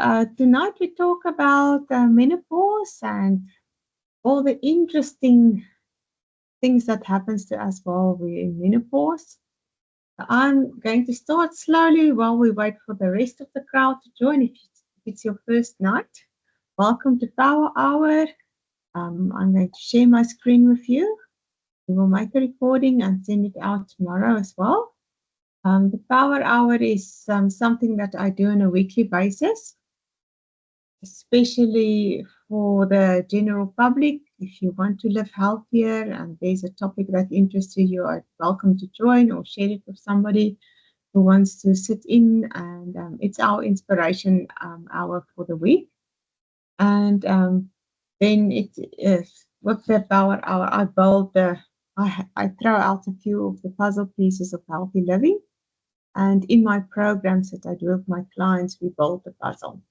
tonight we talk about menopause and all the interesting things that happens to us while we're in menopause. I'm going to start slowly while we wait for the rest of the crowd to join. If it's your first night, welcome to Power Hour. I'm going to share my screen with you. We will make a recording and send it out tomorrow as well. The Power Hour is something that I do on a weekly basis, especially for the general public. If you want to live healthier and there's a topic that interests you, you are welcome to join or share it with somebody who wants to sit in. And it's our inspiration hour for the week. And then it is with the Power Hour, I throw out a few of the puzzle pieces of healthy living. And in my programs that I do with my clients, we build the puzzle.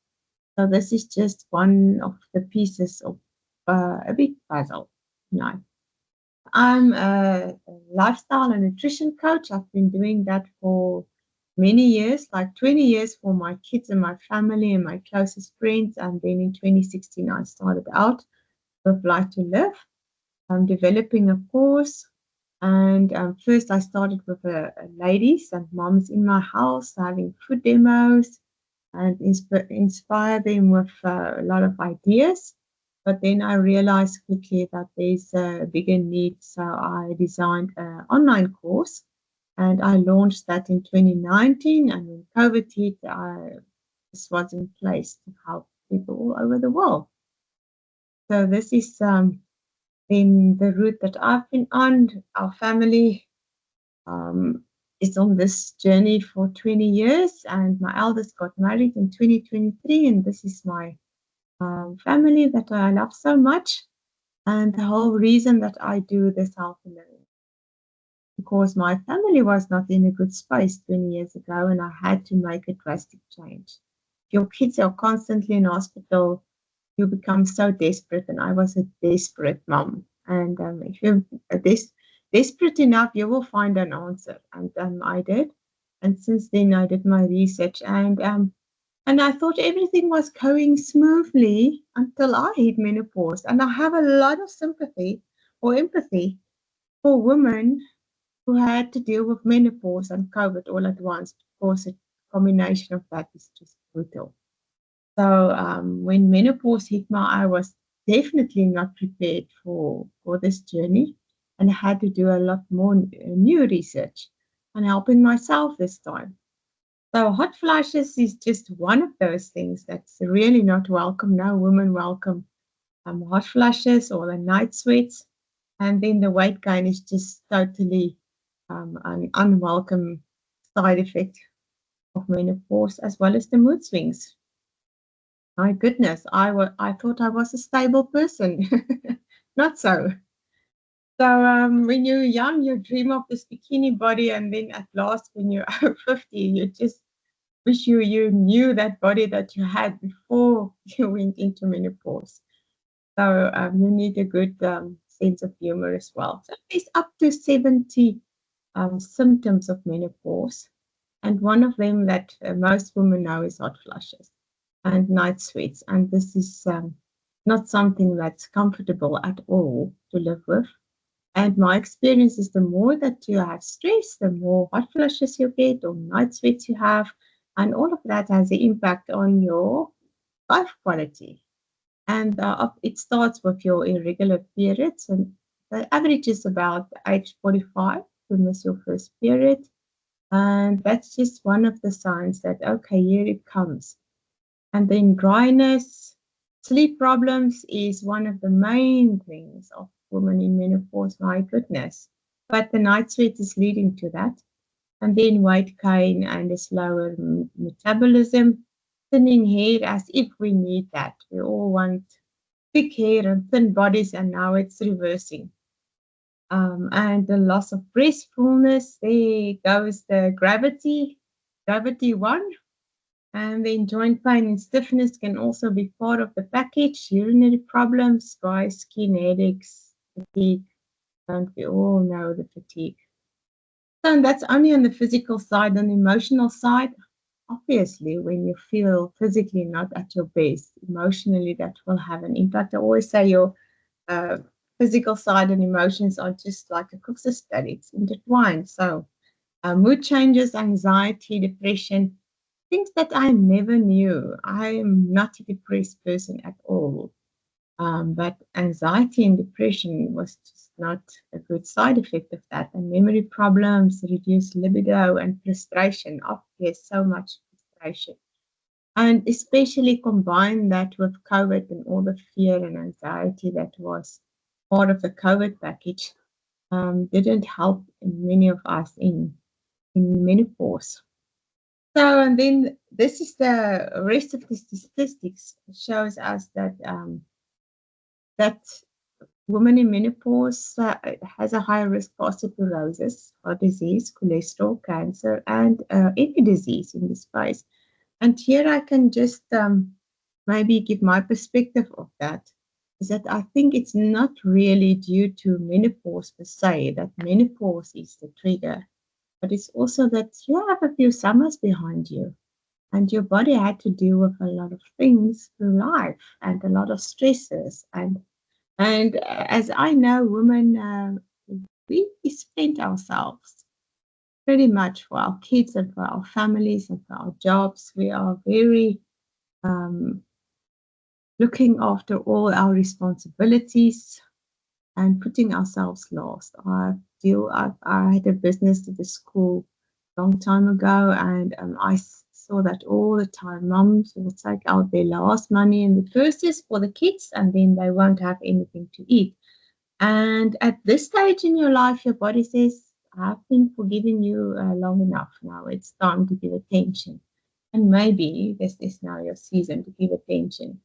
So this is just one of the pieces of a big puzzle. No. I'm a lifestyle and nutrition coach. I've been doing that for many years, like 20 years for my kids and my family and my closest friends. And then in 2016, I started out with Life to Live. I'm developing a course. And first, I started with ladies and moms in my house having food demos and inspire them with a lot of ideas. But then I realized quickly that there's a bigger need. So I designed an online course and I launched that in 2019. And when COVID hit, this was in place to help people all over the world. So this is then the route that I've been on. Our family is on this journey for 20 years, and my eldest got married in 2023, and this is my family that I love so much, and the whole reason that I do this healthy living, because my family was not in a good space 20 years ago, and I had to make a drastic change. If your kids are constantly in hospital, you become so desperate, and I was a desperate mom. And if you're desperate enough, you will find an answer. And I did. And since then, I did my research, and I thought everything was going smoothly until I hit menopause. And I have a lot of sympathy or empathy for women who had to deal with menopause and COVID all at once, because a combination of that is just brutal. So when menopause hit me, I was definitely not prepared for this journey, and I had to do a lot more new research and helping myself this time. So hot flashes is just one of those things that's really not welcome. No women welcome hot flashes or the night sweats, and then the weight gain is just totally an unwelcome side effect of menopause, as well as the mood swings. My goodness, I thought I was a stable person. Not so. So when you're young, you dream of this bikini body, and then at last, when you're 50, you just wish you knew that body that you had before you went into menopause. So you need a good sense of humor as well. So there's up to 70 symptoms of menopause, and one of them that most women know is hot flushes and night sweats. And this is not something that's comfortable at all to live with. And my experience is the more that you have stress, the more hot flushes you get or night sweats you have. And all of that has an impact on your life quality. And it starts with your irregular periods. And the average is about age 45 to miss your first period. And that's just one of the signs that, okay, here it comes. And then dryness, sleep problems is one of the main things of women in menopause, my goodness. But the night sweat is leading to that. And then weight gain and a slower metabolism, thinning hair as if we need that. We all want thick hair and thin bodies, and now it's reversing. And the loss of breast fullness, there goes the gravity one. And then joint pain and stiffness can also be part of the package. Urinary problems, dry skin, headaches, fatigue. And we all know the fatigue. So that's only on the physical side. On the emotional side, obviously, when you feel physically not at your best, emotionally, that will have an impact. I always say your uh, physical side and emotions are just like a cook's study, it's intertwined. So, mood changes, anxiety, depression, things that I never knew. I am not a depressed person at all. But anxiety and depression was just not a good side effect of that. And memory problems, reduced libido, and frustration. Obviously, so much frustration. And especially combine that with COVID and all the fear and anxiety that was part of the COVID package, didn't help many of us in menopause. So, and then this is the rest of the statistics shows us that women in menopause has a higher risk for osteoporosis, heart disease, cholesterol, cancer, and any disease in this space. And here I can just maybe give my perspective of that. Is that I think it's not really due to menopause per se, that menopause is the trigger, but it's also that you have a few summers behind you and your body had to deal with a lot of things through life and a lot of stresses and as I know, women, we spend ourselves pretty much for our kids and for our families and for our jobs. We are very um, looking after all our responsibilities and putting ourselves last. I had a business at the school a long time ago, and saw that all the time. Moms will take out their last money in the first is for the kids, and then they won't have anything to eat. And at this stage in your life, your body says, I've been forgiving you long enough now. It's time to give attention. And maybe this is now your season to give attention.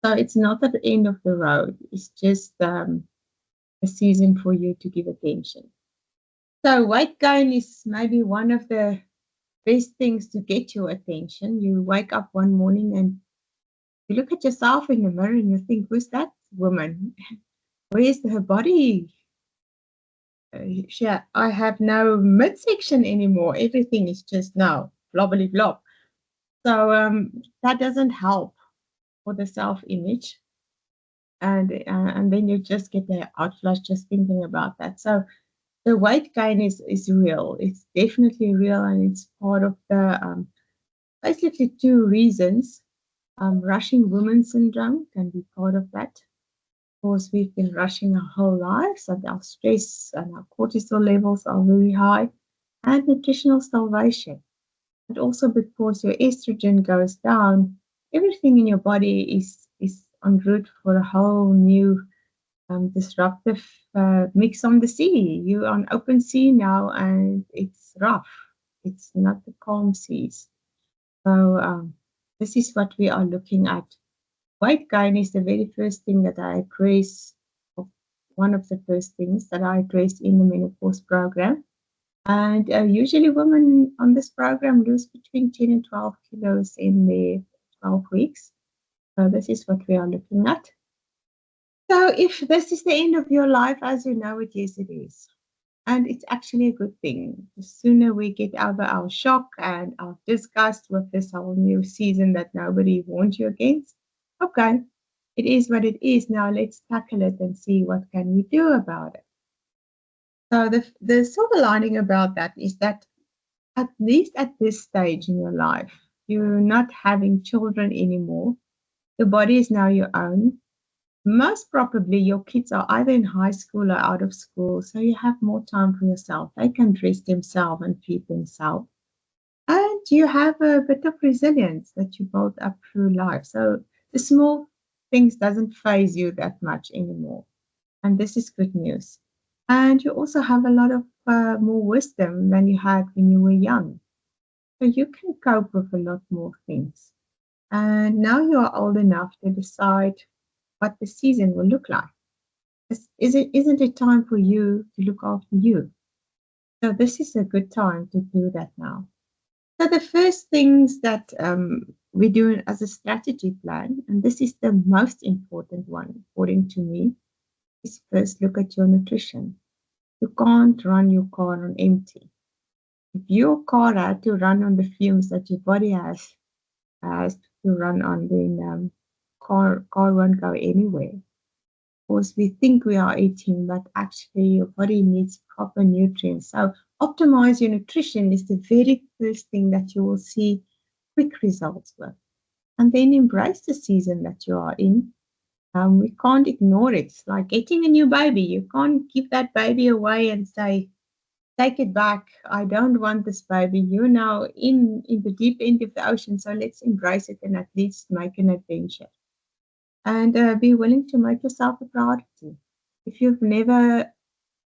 So it's not at the end of the road, it's just a season for you to give attention. So weight gain is maybe one of the best things to get your attention. You wake up one morning and you look at yourself in the mirror and you think, who's that woman? Where's her body? Yeah, I have no midsection anymore. Everything is just now blobbly blob. So that doesn't help for the self image, and then you just get the outflash just thinking about that. So the weight gain is real. It's definitely real, and it's part of the basically two reasons. Rushing women syndrome can be part of that. Of course, we've been rushing our whole lives, and our stress and our cortisol levels are very high, and nutritional starvation. But also because your estrogen goes down, everything in your body is en route for a whole new disruptive mix on the sea. You're on open sea now, and it's rough. It's not the calm seas. So this is what we are looking at. Weight gain is the very first thing that I address, or one of the first things that I address in the menopause program. And usually, women on this program lose between 10 and 12 kilos in the 12 weeks. So, this is what we are looking at. So, if this is the end of your life as you know it, yes, it is. And it's actually a good thing. The sooner we get over our shock and our disgust with this whole new season that nobody warned you against, okay, it is what it is. Now let's tackle it and see what can we do about it. So the silver lining about that is that at least at this stage in your life, you're not having children anymore. The body is now your own. Most probably, your kids are either in high school or out of school, so you have more time for yourself. They can dress themselves and feed themselves. And you have a bit of resilience that you build up through life. So the small things doesn't phase you that much anymore. And this is good news. And you also have a lot of more wisdom than you had when you were young. So you can cope with a lot more things. And now you are old enough to decide what the season will look like. Isn't it time for you to look after you? So this is a good time to do that now. So the first things that we do as a strategy plan, and this is the most important one according to me, is first look at your nutrition. You can't run your car on empty. If your car had to run on the fumes that your body has to run on, then car won't go anywhere. Of course, we think we are eating, but actually your body needs proper nutrients. So optimize your nutrition is the very first thing that you will see quick results with. And then embrace the season that you are in. We can't ignore it. It's like getting a new baby. You can't give that baby away and say, take it back. I don't want this baby. You're now in the deep end of the ocean, so let's embrace it and at least make an adventure. And be willing to make yourself a priority. If you've never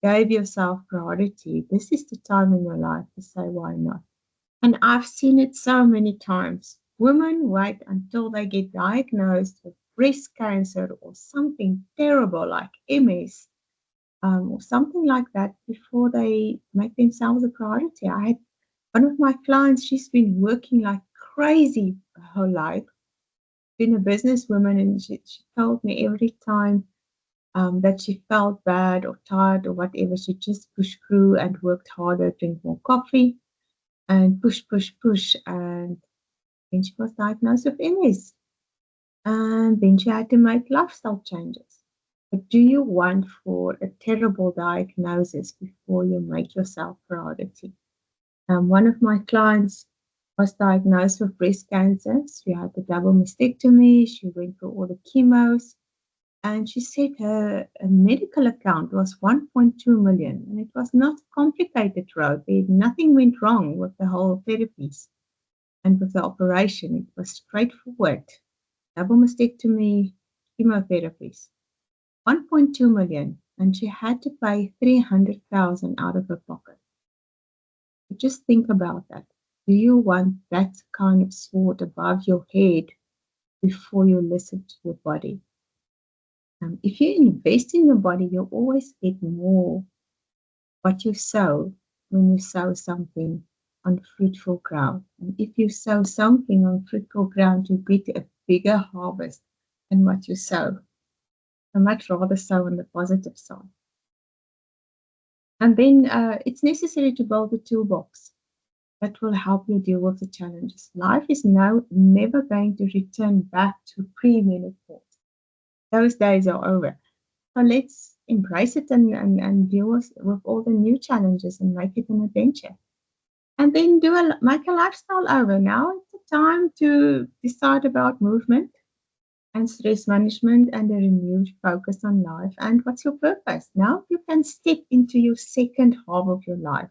gave yourself priority, this is the time in your life to say, why not? And I've seen it so many times. Women wait until they get diagnosed with breast cancer or something terrible like MS, or something like that before they make themselves a priority. I had one of my clients, she's been working like crazy her life, been a businesswoman, and she told me every time that she felt bad or tired or whatever, she just pushed through and worked harder, drink more coffee, and push, push, push. And then she was diagnosed with MS. And then she had to make lifestyle changes. But do you want for a terrible diagnosis before you make yourself priority? One of my clients was diagnosed with breast cancer. She had a double mastectomy. She went through all the chemos. And she said her medical account was 1.2 million. And it was not a complicated road. Nothing went wrong with the whole therapies and with the operation. It was straightforward. Double mastectomy, chemotherapies. 1.2 million, and she had to pay 300,000 out of her pocket. Just think about that. Do you want that kind of sword above your head before you listen to your body? If you invest in your body, you always get more what you sow when you sow something on fruitful ground. And if you sow something on fruitful ground, you get a bigger harvest than what you sow. I much rather sow on the positive side. And then it's necessary to build a toolbox that will help you deal with the challenges. Life is now never going to return back to pre-menopause. Those days are over. So let's embrace it and deal with all the new challenges and make it an adventure. And then make a lifestyle over. Now it's the time to decide about movement and stress management and a renewed focus on life. And what's your purpose? Now you can step into your second half of your life.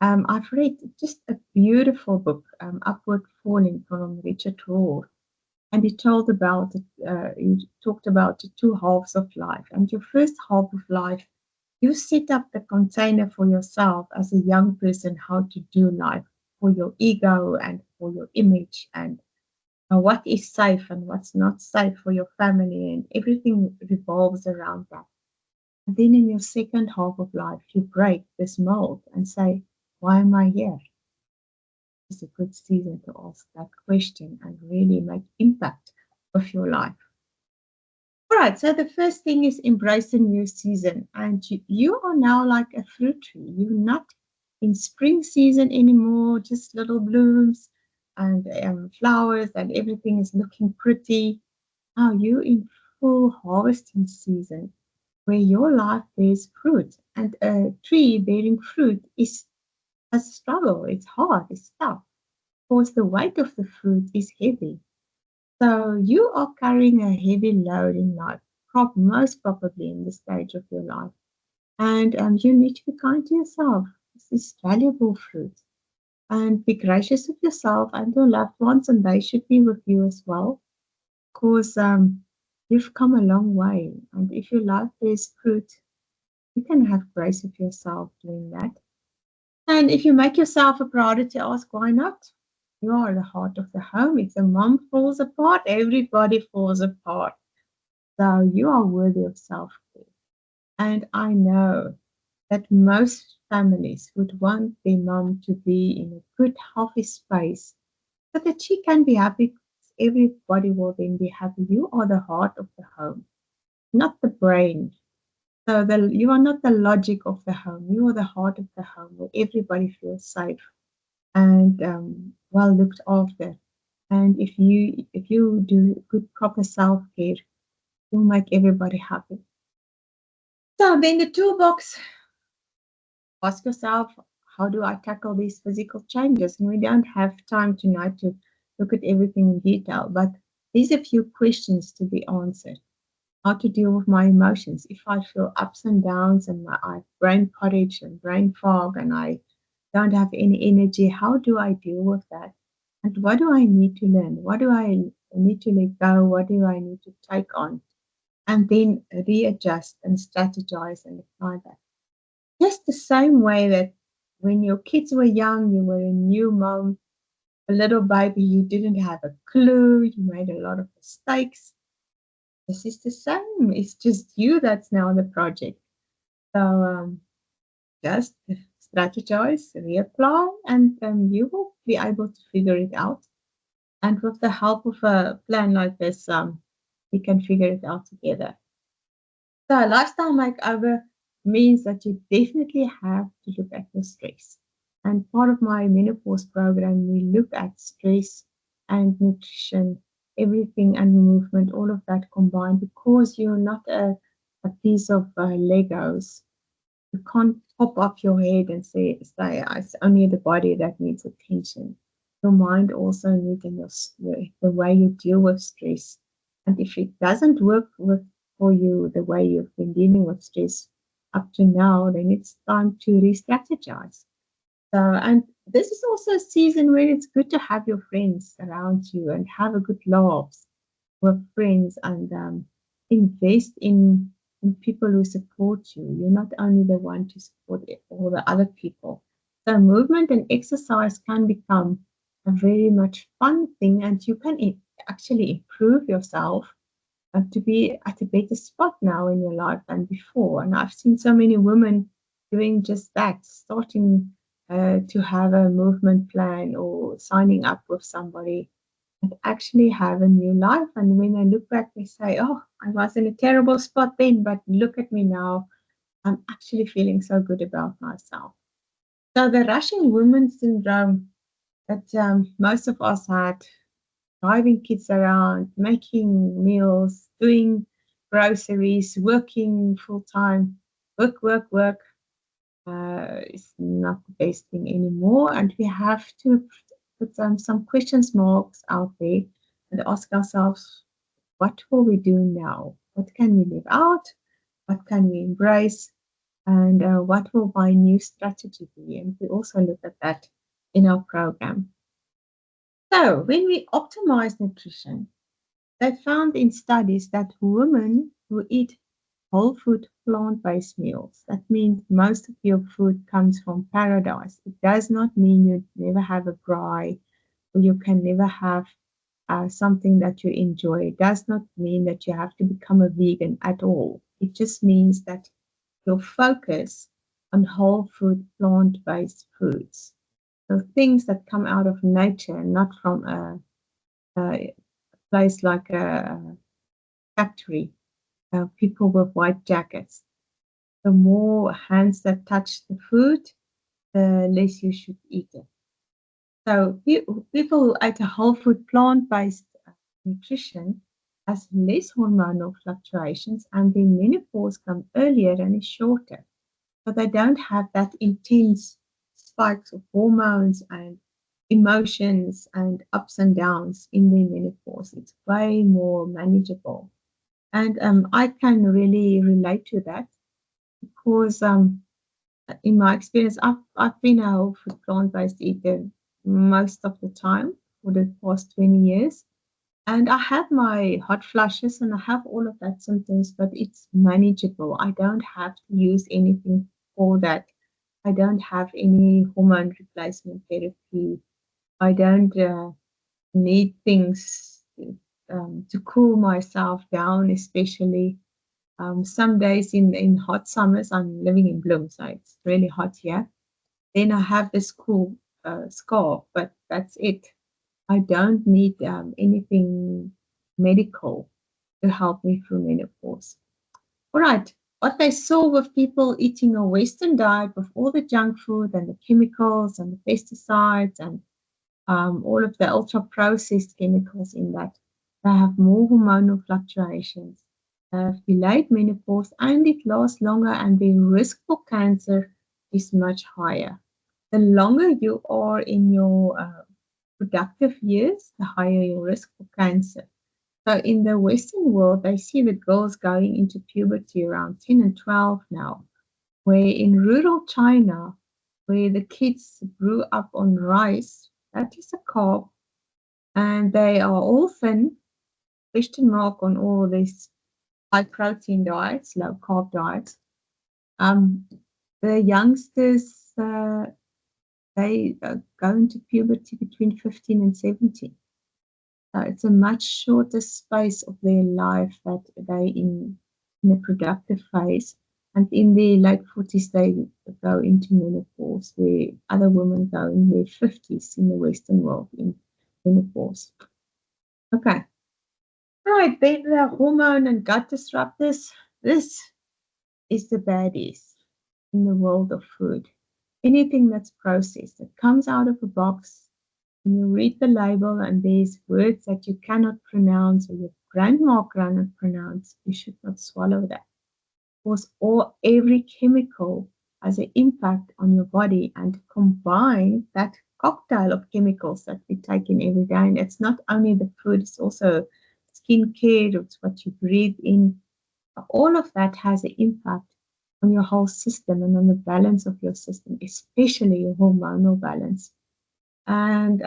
I've read just a beautiful book, Upward Falling from Richard Rohr, and he talked about the two halves of life. And your first half of life, you set up the container for yourself as a young person how to do life for your ego and for your image and what is safe and what's not safe for your family, and everything revolves around that. And then in your second half of life, you break this mold and say, why am I here? It's a good season to ask that question and really make impact of your life. All right, so the first thing is embrace a new season. And you are now like a fruit tree. You're not in spring season anymore, just little blooms and flowers, and everything is looking pretty. Now you're in full harvesting season where your life bears fruit. And a tree bearing fruit is a struggle. It's hard, it's tough. Of course, the weight of the fruit is heavy. So you are carrying a heavy load in life, most probably in this stage of your life. And you need to be kind to yourself. This is valuable fruit. And be gracious with yourself and your loved ones, and they should be with you as well. Because you've come a long way. And if your life bears fruit, you can have grace with yourself doing that. And if you make yourself a priority, ask why not? You are the heart of the home. If the mom falls apart, everybody falls apart. So you are worthy of self care. And I know that most families would want their mom to be in a good, healthy space so that she can be happy. Everybody will then be happy. You are the heart of the home, not the brain. So you are not the logic of the home. You are the heart of the home where everybody feels safe and well looked after. And if you do good proper self care, you'll make everybody happy. So then the toolbox, ask yourself, how do I tackle these physical changes? And we don't have time tonight to look at everything in detail, but there's a few questions to be answered. How to deal with my emotions. If I feel ups and downs and I have brain porridge and brain fog and I don't have any energy, how do I deal with that? And what do I need to learn? What do I need to let go? What do I need to take on? And then readjust and strategize and apply that. Just the same way that when your kids were young, you were a new mom, a little baby, you didn't have a clue, you made a lot of mistakes. This is the same. It's just you that's now the project. So just strategize, reapply, and you will be able to figure it out. And with the help of a plan like this, we can figure it out together. So lifestyle makeover means that you definitely have to look at your stress. And part of my menopause program, we look at stress and nutrition, everything and movement, all of that combined, because you're not a piece of Legos. You can't pop up your head and say it's only the body that needs attention. Your mind also needs and the way you deal with stress. And if it doesn't work for you the way you've been dealing with stress up to now, then it's time to re-strategize. So, and this is also a season where it's good to have your friends around you and have a good laugh with friends and invest in people who support you. You're not only the one to support all the other people. So movement and exercise can become a very much fun thing, and you can actually improve yourself to be at a better spot now in your life than before. And I've seen so many women doing just that, starting to have a movement plan or signing up with somebody and actually have a new life. And when I look back, they say, oh, I was in a terrible spot then, but look at me now. I'm actually feeling so good about myself. So the Russian woman syndrome that most of us had, driving kids around, making meals, doing groceries, working full time, work, is not the best thing anymore. And we have to put some questions marks out there and ask ourselves, what will we do now? What can we live out? What can we embrace? And what will my new strategy be? And we also look at that in our program. So, when we optimize nutrition, they found in studies that women who eat whole food plant based meals, that means most of your food comes from paradise. It does not mean you never have a braai or you can never have something that you enjoy. It does not mean that you have to become a vegan at all. It just means that your focus on whole food, plant based foods. So things that come out of nature, not from a place like a factory, people with white jackets. The more hands that touch the food, the less you should eat it. So people who eat a whole food plant-based nutrition has less hormonal fluctuations and their menopause comes earlier and is shorter. So they don't have that intense spikes of hormones and emotions and ups and downs in their menopause. It's way more manageable. And I can really relate to that because in my experience, I've been a whole food plant-based eater most of the time for the past 20 years. And I have my hot flushes and I have all of that symptoms, but it's manageable. I don't have to use anything for that. I don't have any hormone replacement therapy. I don't need things to cool myself down, especially some days in hot summers. I'm living in Bloom, so it's really hot here. Then I have this cool scarf, but that's it. I don't need anything medical to help me through menopause. All right. What they saw with people eating a Western diet with all the junk food and the chemicals and the pesticides and all of the ultra processed chemicals in that, they have more hormonal fluctuations, they have delayed menopause, and it lasts longer, and the risk for cancer is much higher. The longer you are in your productive years, the higher your risk for cancer. So in the Western world, they see the girls going into puberty around 10 and 12 now, where in rural China, where the kids grew up on rice, that is a carb, and they are all thin, question mark on all these high protein diets, low carb diets. Um, the youngsters, they go into puberty between 15 and 17. It's a much shorter space of their life that they in a productive phase. And in their late 40s, they go into menopause, where other women go in their 50s in the Western world in menopause. Okay. Right, then the hormone and gut disruptors. This is the baddies in the world of food. Anything that's processed, that comes out of a box, and you read the label and there's words that you cannot pronounce or your grandma cannot pronounce, you should not swallow that. Because every chemical has an impact on your body, and combine that cocktail of chemicals that we take in every day. And it's not only the food, it's also skincare, it's what you breathe in. All of that has an impact on your whole system and on the balance of your system, especially your hormonal balance. And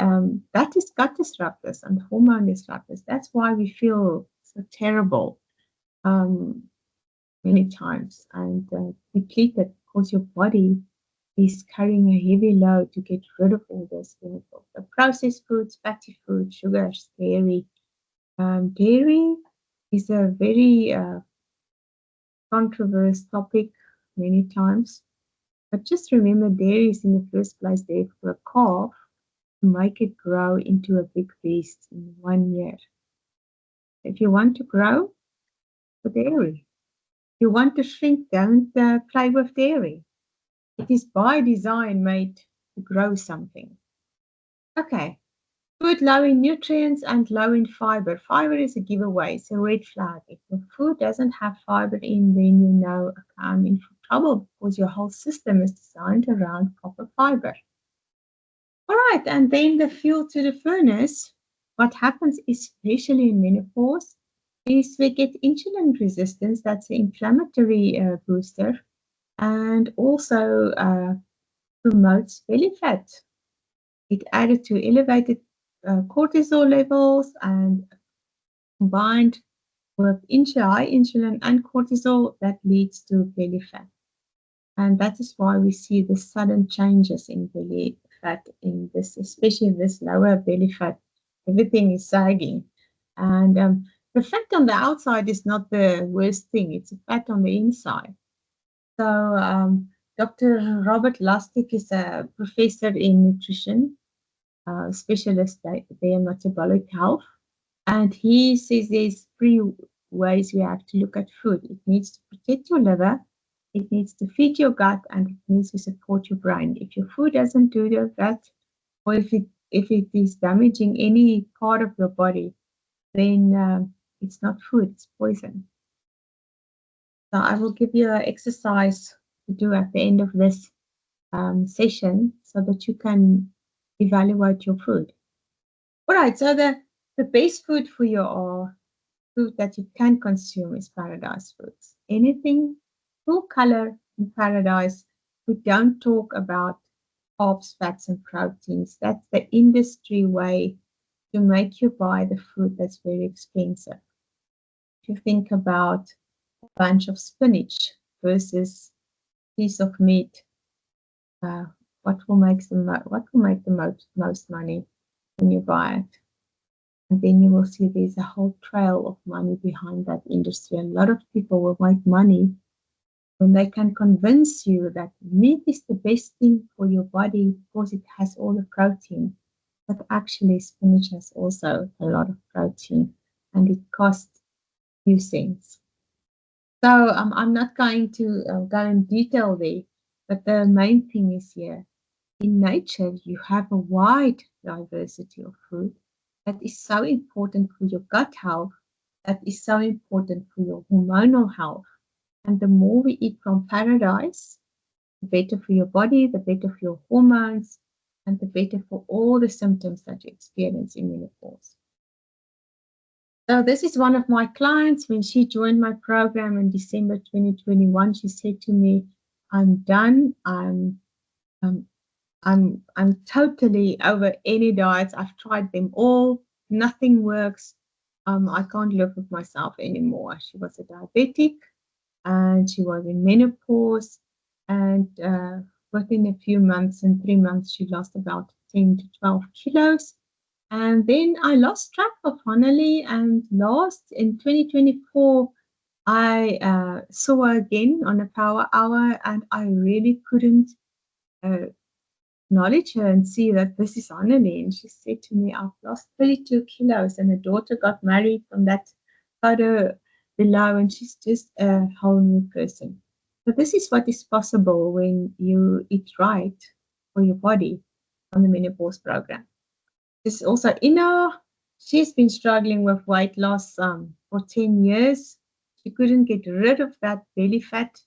that is gut disruptors and hormone disruptors. That's why we feel so terrible um, many times and depleted, because your body is carrying a heavy load to get rid of all those chemicals. The processed foods, fatty food, sugars, dairy. Dairy is a very controversial topic many times. But just remember, dairy is in the first place there for a calf to make it grow into a big beast in 1 year. If you want to grow, for dairy. If you want to shrink, don't play with dairy. It is by design made to grow something. Okay. Food low in nutrients and low in fiber. Fiber is a giveaway. It's a red flag. If your food doesn't have fiber in, then you know, okay, I'm in for trouble, because your whole system is designed around proper fiber. All right, and then the fuel to the furnace. What happens, especially in menopause, is we get insulin resistance. That's an inflammatory booster, and also promotes belly fat. It added to elevated cortisol levels, and combined with high insulin and cortisol, that leads to belly fat. And that is why we see the sudden changes in belly fat in this, especially this lower belly fat. Everything is sagging. And the fat on the outside is not the worst thing, it's a fat on the inside. So, Dr. Robert Lustig is a professor in nutrition, specialist there in metabolic health. And he says there's three ways we have to look at food. It needs to protect your liver, it needs to feed your gut, and it needs to support your brain. If your food doesn't do that, or if it is damaging any part of your body, then it's not food, it's poison. So I will give you an exercise to do at the end of this session so that you can evaluate your food. All right, so the best food for you are food that you can consume is paradise foods. Anything full color in paradise. We don't talk about carbs, fats, and proteins. That's the industry way to make you buy the food that's very expensive. If you think about a bunch of spinach versus piece of meat, uh, what will make the most money when you buy it? And then you will see there's a whole trail of money behind that industry. A lot of people will make money when they can convince you that meat is the best thing for your body because it has all the protein. But actually, spinach has also a lot of protein, and it costs few cents. So I'm not going to go in detail there, but the main thing is here. In nature, you have a wide diversity of food that is so important for your gut health, that is so important for your hormonal health. And the more we eat from paradise, the better for your body, the better for your hormones, and the better for all the symptoms that you experience in menopause. So this is one of my clients. When she joined my program in December 2021, she said to me, "I'm done. Um, I'm totally over any diets. I've tried them all. Nothing works. I can't live with myself anymore." She was a diabetic and she was in menopause. And within a few months, in 3 months, she lost about 10 to 12 kilos. And then I lost track of Honolulu. And last in 2024, I saw her again on a power hour, and I really couldn't uh, acknowledge her and see that this is Annelie. And she said to me, "I've lost 32 kilos, and her daughter got married from that photo below, and she's just a whole new person." So this is what is possible when you eat right for your body on the menopause program. This is also Ina. She's been struggling with weight loss for 10 years. She couldn't get rid of that belly fat.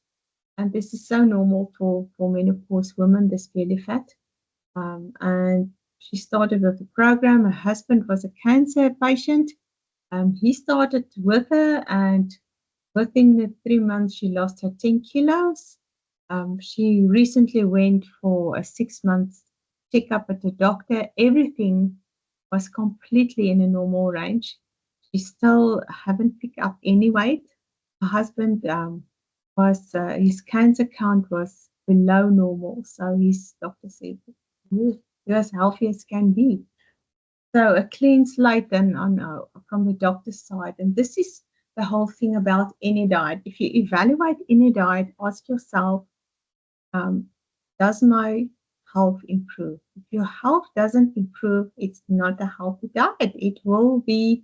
And this is so normal for menopause women, this belly fat. And she started with the program. Her husband was a cancer patient. He started with her, and within the 3 months, she lost her 10 kilos. She recently went for a 6 month checkup at the doctor. Everything was completely in a normal range. She still haven't picked up any weight. Her husband was his cancer count was below normal, so his doctor said you're as healthy as can be. So a clean slate then on from the doctor's side, and this is the whole thing about any diet. If you evaluate any diet, ask yourself, um, does my health improve? If your health doesn't improve, it's not a healthy diet. It will be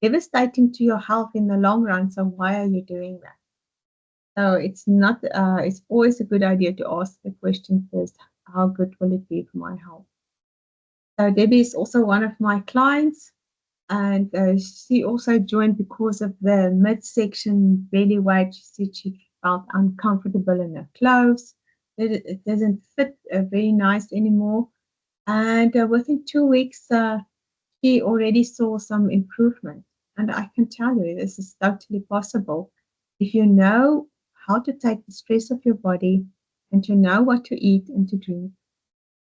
devastating to your health in the long run. So why are you doing that? So it's not. It's always a good idea to ask the question first: how good will it be for my health? So Debbie is also one of my clients, and she also joined because of the midsection belly weight. She said she felt uncomfortable in her clothes. It doesn't fit very nice anymore. And within 2 weeks, she already saw some improvement. And I can tell you, this is totally possible. If you know how to take the stress of your body and to know what to eat and to drink,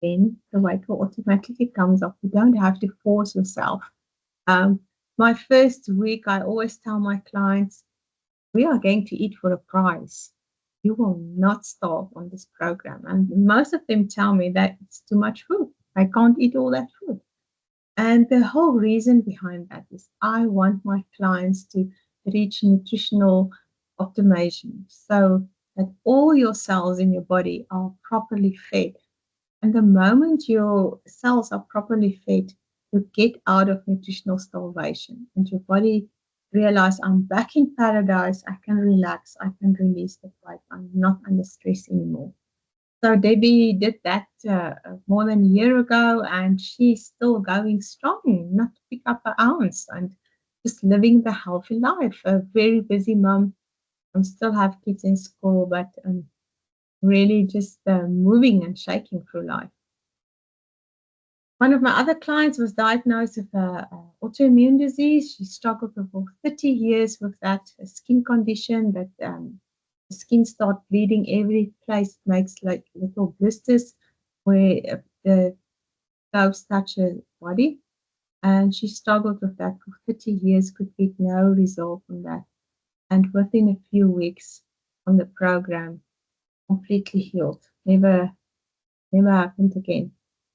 then the weight will automatically comes off. You don't have to force yourself. Um, my first week, I always tell my clients, we are going to eat for a price. You will not starve on this program. And most of them tell me that it's too much food. I can't eat all that food. And the whole reason behind that is I want my clients to reach nutritional optimization so that all your cells in your body are properly fed. And the moment your cells are properly fed, you get out of nutritional starvation and your body realize I'm back in paradise. I can relax. I can release the fight. I'm not under stress anymore. So Debbie did that more than a year ago, and she's still going strong, not to pick up an ounce, and just living the healthy life. A very busy mom. I still have kids in school, but really just moving and shaking through life. One of my other clients was diagnosed with a autoimmune disease. She struggled for 30 years with that skin condition that the skin starts bleeding every place, makes like little blisters where the gloves touch her body. And she struggled with that for 30 years, could get no result from that. And within a few weeks on the program, completely healed. Never happened again.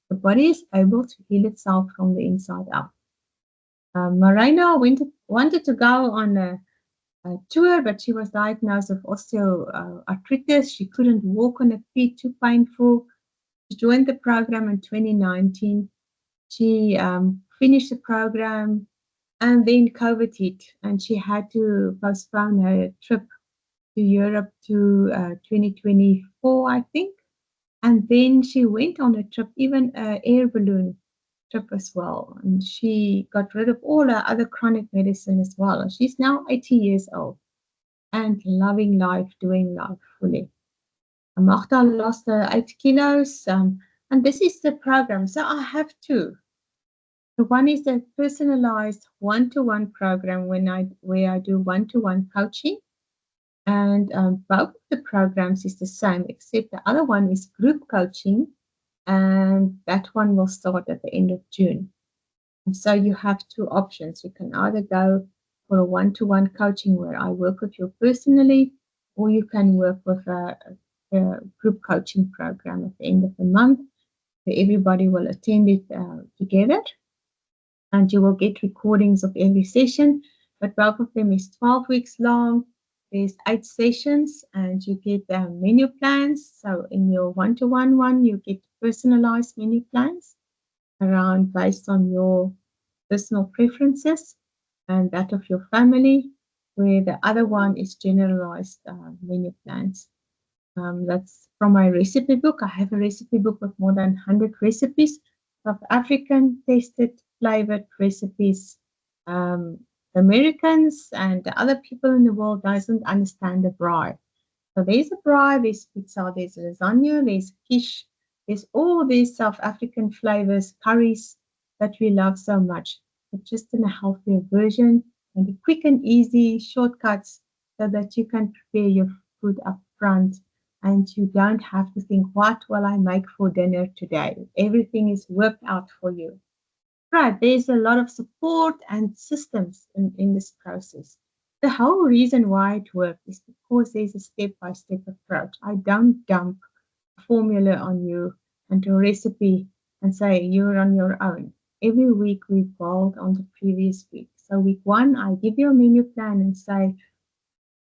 The body is able to heal itself from the inside out. Marina wanted to go on a tour, but she was diagnosed with osteoarthritis. She couldn't walk on her feet, too painful. She joined the program in 2019. She finished the program, and then COVID hit, and she had to postpone her trip to Europe to 2024, I think. And then she went on a trip, even an air balloon trip as well. And she got rid of all her other chronic medicine as well. She's now 80 years old and loving life, doing life fully. Magda lost 8 kilos, and this is the program. So I have two. The one is a personalized one-to-one program where I do one-to-one coaching, and both of the programs is the same, except the other one is group coaching, and that one will start at the end of June. And so you have two options. You can either go for a one-to-one coaching where I work with you personally, or you can work with a group coaching program at the end of the month where everybody will attend it together, and you will get recordings of every session. But both of them is 12 weeks long. There's 8 sessions, and you get menu plans. So in your one-to-one one, you get personalized menu plans around based on your personal preferences and that of your family, where the other one is generalized menu plans. That's from my recipe book. I have a recipe book with more than 100 recipes, South African tested flavored recipes. Um, Americans and the other people in the world doesn't understand the braai. So there's a braai, there's pizza, there's lasagna, there's quiche, there's all these South African flavors, curries that we love so much, but just in a healthier version and the quick and easy shortcuts so that you can prepare your food up front and you don't have to think, what will I make for dinner today? Everything is worked out for you. Right, there's a lot of support and systems in this process. The whole reason why it works is because there's a step-by-step approach. I don't dump a formula on you and a recipe and say you're on your own. Every week we build on the previous week. So week one, I give you a menu plan and say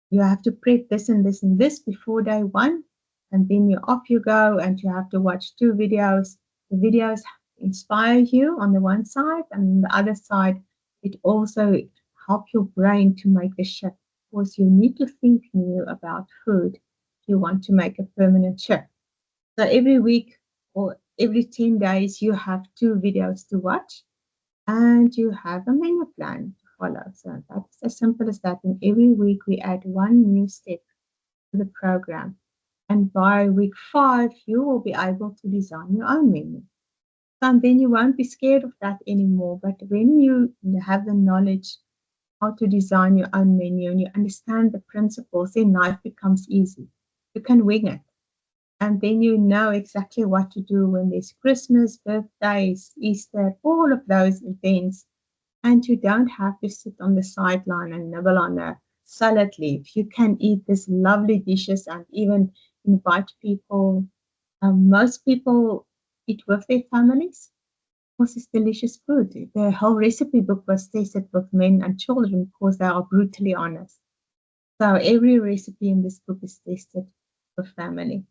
you have to prep this and this and this before day one, and then you off you go, and you have to watch two videos. The videos inspire you on the one side, and on the other side, it also help your brain to make the shift. Because you need to think new about food if you want to make a permanent shift. So every week or every 10 days, you have two videos to watch and you have a menu plan to follow. So that's as simple as that. And every week we add one new step to the program. And by week 5, you will be able to design your own menu. And then you won't be scared of that anymore. But when you have the knowledge how to design your own menu and you understand the principles, then life becomes easy. You can wing it. And then you know exactly what to do when there's Christmas, birthdays, Easter, all of those events, and you don't have to sit on the sideline and nibble on a salad leaf. You can eat these lovely dishes and even invite people. Most people eat with their families because it's delicious food. The whole recipe book was tested with men and children because they are brutally honest. So every recipe in this book is tested with family.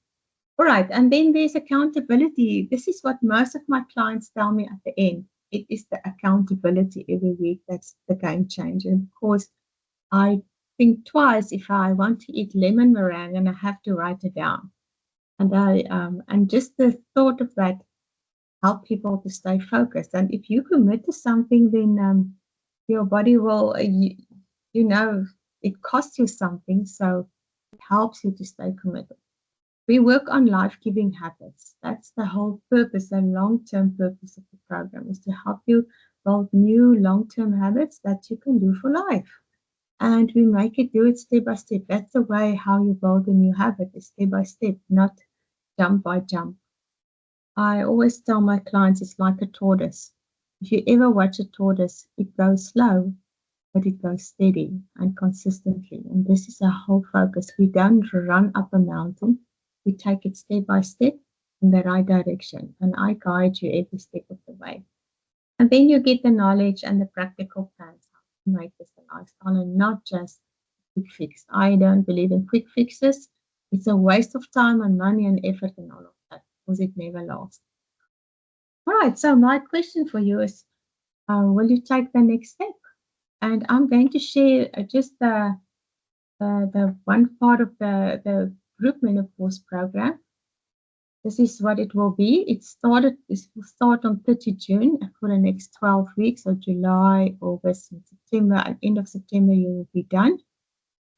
All right, and then there's accountability. This is what most of my clients tell me at the end. It is the accountability every week that's the game changer. Of course, I think twice if I want to eat lemon meringue and I have to write it down. And just the thought of that help people to stay focused. And if you commit to something, then your body will, you know, it costs you something, so it helps you to stay committed. We work on life-giving habits. That's the whole purpose and long-term purpose of the program is to help you build new long-term habits that you can do for life. And we make it do it step by step. That's the way how you build a new habit is step by step, not jump by jump. I always tell my clients it's like a tortoise. If you ever watch a tortoise, it goes slow, but it goes steady and consistently. And this is our whole focus. We don't run up a mountain. We take it step by step in the right direction. And I guide you every step of the way. And then you get the knowledge and the practical plans how to make this a lifestyle and not just a quick fix. I don't believe in quick fixes. It's a waste of time and money and effort and all of that because it never lasts. All right, so my question for you is, will you take the next step? And I'm going to share just the one part of the group menopause program. This is what it will be. It will start on 30 June for the next 12 weeks, so July, August, and September. At end of September, you will be done.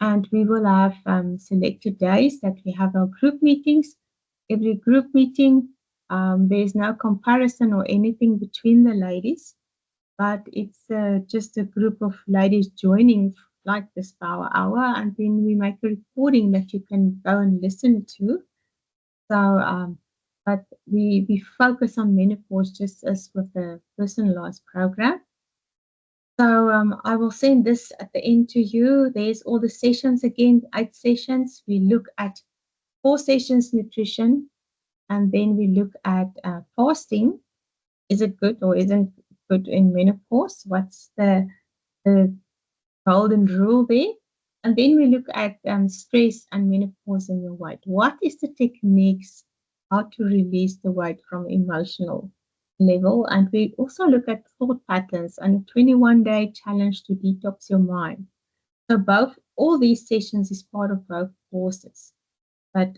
And we will have selected days that we have our group meetings. Every group meeting, there's no comparison or anything between the ladies, but it's just a group of ladies joining like this power hour, and then we make a recording that you can go and listen to. So, but we focus on menopause just as with the personalized program. So I will send this at the end to you. There's all the sessions again, 8 sessions. We look at 4 sessions nutrition, and then we look at fasting. Is it good or isn't good in menopause? What's the golden rule there? And then we look at stress and menopause in your weight. What is the techniques how to release the weight from emotional level? And we also look at thought patterns and a 21-day challenge to detox your mind. So both all these sessions is part of both courses, but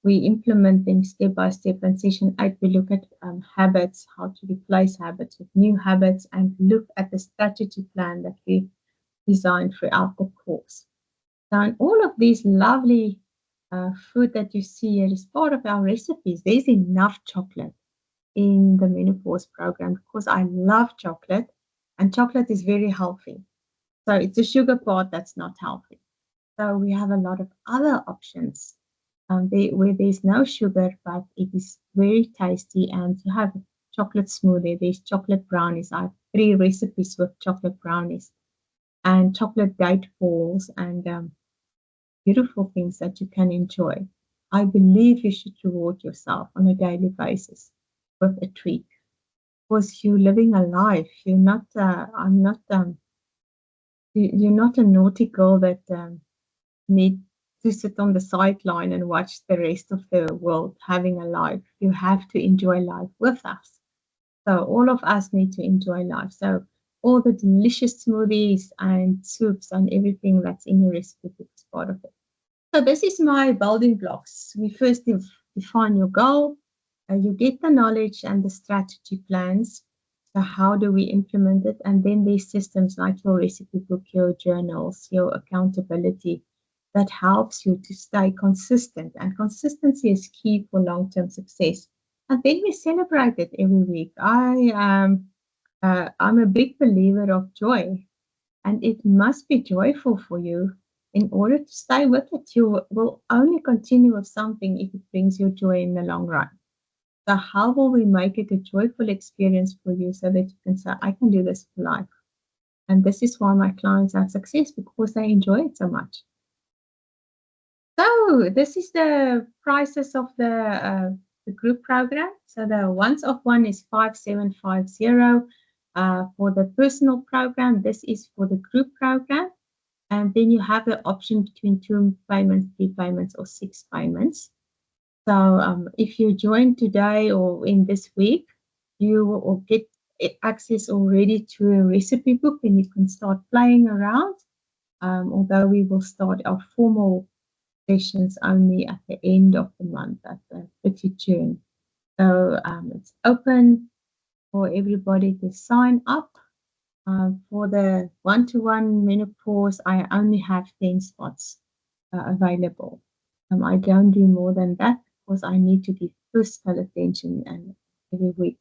we implement them step by step. In session 8, we look at habits, how to replace habits with new habits, and look at the strategy plan that we designed throughout the course. Now, in all of these lovely food that you see here is part of our recipes. There's enough chocolate in the menopause program because I love chocolate, and chocolate is very healthy. So it's the sugar part that's not healthy. So we have a lot of other options where there's no sugar, but it is very tasty. And to have chocolate smoothie, there's chocolate brownies. I have 3 recipes with chocolate brownies and chocolate date balls and beautiful things that you can enjoy. I believe you should reward yourself on a daily basis with a treat because you're living a life. You're not. I'm not. You're not a naughty girl that need to sit on the sideline and watch the rest of the world having a life. You have to enjoy life with us. So all of us need to enjoy life. So all the delicious smoothies and soups and everything that's in the recipe is part of it. So this is my building blocks. We first define your goal. You get the knowledge and the strategy plans. So how do we implement it? And then there's systems like your recipe book, your journals, your accountability that helps you to stay consistent. And consistency is key for long-term success. And then we celebrate it every week. I'm a big believer of joy, and it must be joyful for you in order to stay with it. You will only continue with something if it brings you joy in the long run. So, how will we make it a joyful experience for you so that you can say, I can do this for life? And this is why my clients have success because they enjoy it so much. So, this is the prices of the group program. So, the once off one is 5750 for the personal program. This is for the group program. And then you have the option between 2 payments, 3 payments, or 6 payments. So if you join today or in this week, you will get access already to a recipe book and you can start playing around. Although we will start our formal sessions only at the end of the month, at the 30th June. So it's open for everybody to sign up. For the one-to-one menopause, I only have 10 spots available. I don't do more than that because I need to give personal attention and every week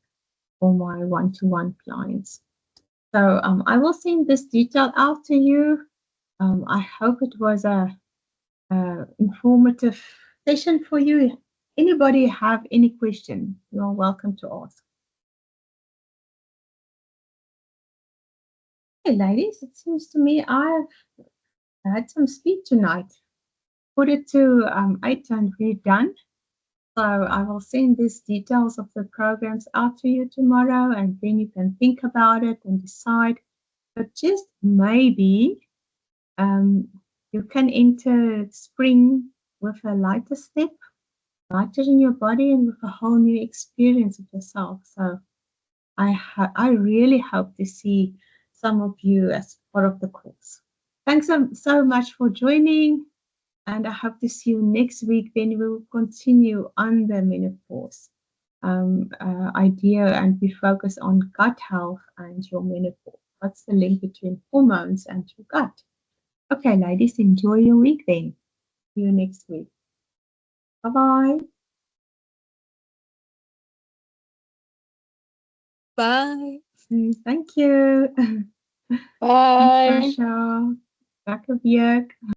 for my one-to-one clients. So I will send this detail out to you. I hope it was a informative session for you. Anybody have any question, you're welcome to ask. Hey, ladies, it seems to me I've had some speed tonight. Put it to 8 and we're done. So I will send these details of the programs out to you tomorrow, and then you can think about it and decide. But just maybe um, you can enter spring with a lighter step, lighter in your body, and with a whole new experience of yourself. So I really hope to see some of you as part of the course. Thanks so much for joining. And I hope to see you next week. Then we'll continue on the menopause idea and we focus on gut health and your menopause. What's the link between hormones and your gut? Okay, ladies, enjoy your week then. See you next week. Bye bye. Bye. Thank you. Thanks, Bye. Sasha. Danke, Birk.